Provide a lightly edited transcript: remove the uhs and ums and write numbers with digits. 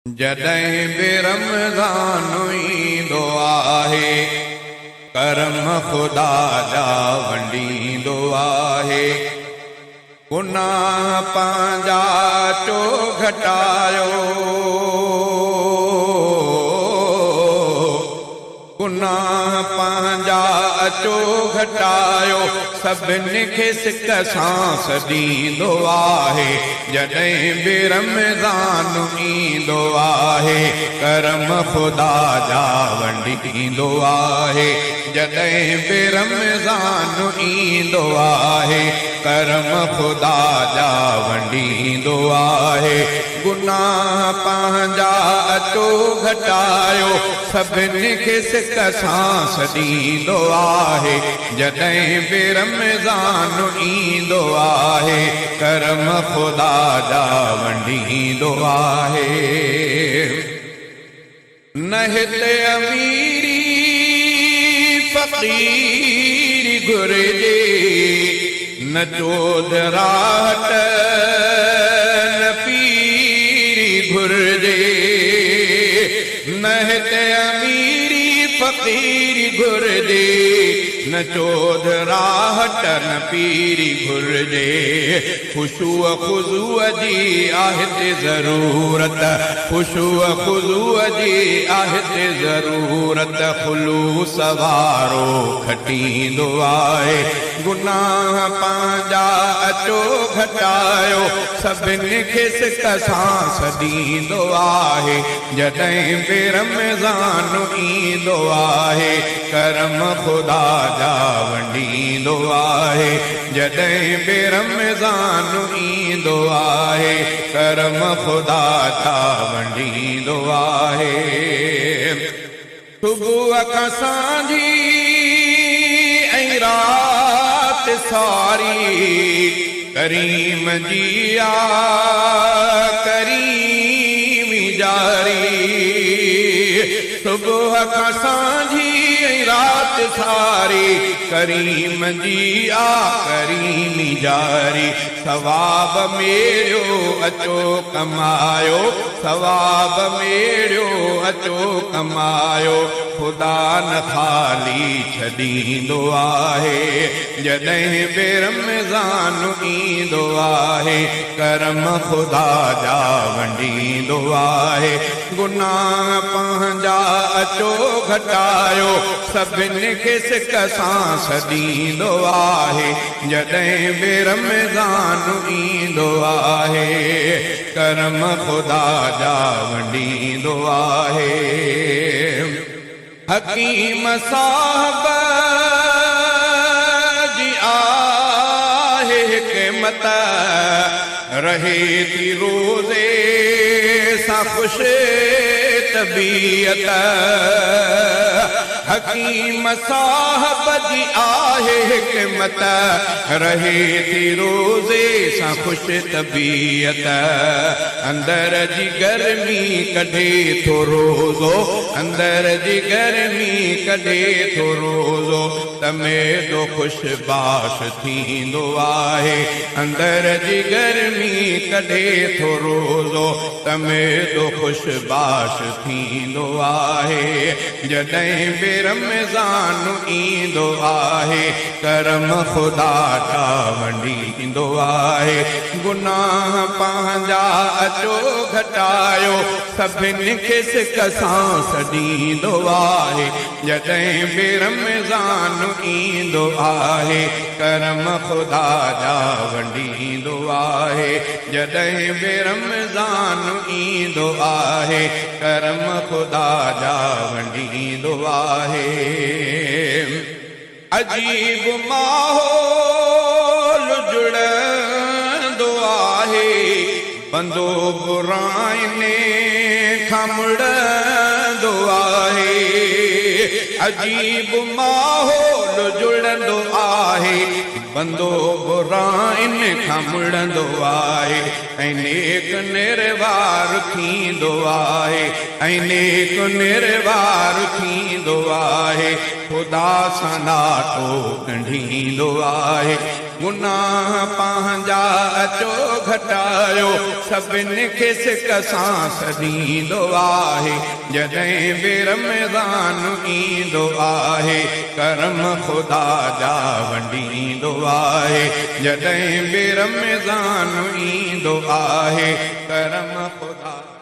जॾहिं बि रमज़ान ईंदो आहे, करम ख़ुदा जा वंडींदो आहे। गुनाह पंहिंजा चो घटायो, गुनाह पंहिंजा अचो घटायो, सभिनी खे सिक सांस ॾींदो आहे। जॾहिं बि रमज़ान ईंदो आहे, करम ख़ुदा जा वंडींदो आहे। जॾहिं बि रमज़ान ईंदो आहे, करम ख़ुदा जा वंडींदो आहे। गुनाह पंहिंजा अचो घटायो, सभिनी खे सिक सांस ॾींदो आहे। जॾहिं बि रमज़ान ईंदो आहे, करम ख़ुदा जा वंडींदो आहे। न हिते अमीरी फ़क़ीरी घुरिजे, न चोधराहट न पीरी घुरिजे। न हिते अमीरी फ़क़ीरी घुरिजे, न चोधराहट न पीरी घुरिजे। ख़ुशूअ ख़ुज़ूअ जी आहे हिते ज़रूरत, ख़ुशूअ ख़ुज़ूअ जी आहे हिते ज़रूरत। ख़ुलूस वारो खटींदो आहे। गुनाह पंहिंजा अचो घटायो, सभिनी खे सिक सांस ॾींदो आहे। जॾहिं बि रमज़ान ईंदो आहे, करम ख़ुदा जा वंडींदो आहे। जॾहिं बि रमज़ान ईंदो आहे, करम ख़ुदा जा वंडींदो आहे। सुबुह खां सांझी ऐं रात सारी, करीम जी आ करीम जारी। सुबुह खां सांझी ऐं रात सारी, करीम जी आ करीम जारी। सवाब मेरियो अचो कमायो, सवाब मेरियो अचो कमायो। ख़ुदा न ख़ाली छॾींदो आहे। जॾहिं बि रमज़ान ईंदो आहे, करम ख़ुदा जा वंडींदो आहे। गुनाह पंहिंजा अचो घटायो, सभिनी खे सिक सांस ॾींदो आहे। जॾहिं बि रमज़ान ईंदो आहे, करम ख़ुदा जा वंडींदो आहे। हकीम साहब जी आहे हिकमत, रहे थी रोज़े सां ख़ुश तबीयत। हकीम साहब जी आहे हिकमत, रहे थी रोज़े सां ख़ुश तबीयत। अंदर जी गर्मी कढे थो रोज़ो, अंदर जी गर्मी कढे थो रोज़ो। तमेदो ख़ुशबाश थींदो आहे। अंदर जी गर्मी कढे थो रोज़ो, तमेदो ख़ुशबाश थींदो आहे। जॾहिं बि रमज़ान ईंदो आहे, करम ख़ुदा जा वंडींदो आहे। गुनाह पंहिंजा अचो घटायो, सभिनी खे सिक सांस ॾींदो आहे। जॾहिं बि रमज़ान ईंदो आहे, करम ख़ुदा जा वंडींदो आहे। जॾहिं बि रमज़ान ईंदो आहे, करम ख़ुदा जा वंडींदो आहे। अजीब माहौल जुड़ंदो आहे, बंदो बुराइने खां मुड़ंदो आहे। अजीब माहौल जुड़ंदो आहे, बंदो बुराइनि खां मुड़ंदो आहे। ऐं नेक निर्वार थींदो आहे, ऐं नेक निर्वार थींदो आहे। ख़ुदा सां नातो ॻंढींदो आहे, गुनाह पंहिंजा अचो घटायो सभिनी खे सिकसां सॾींदो आहे जॾहिं बि रमज़ान ईंदो आहे करम ख़ुदा जा वंडींदो आहे जॾहिं बि रमज़ान ईंदो आहे करम ख़ुदा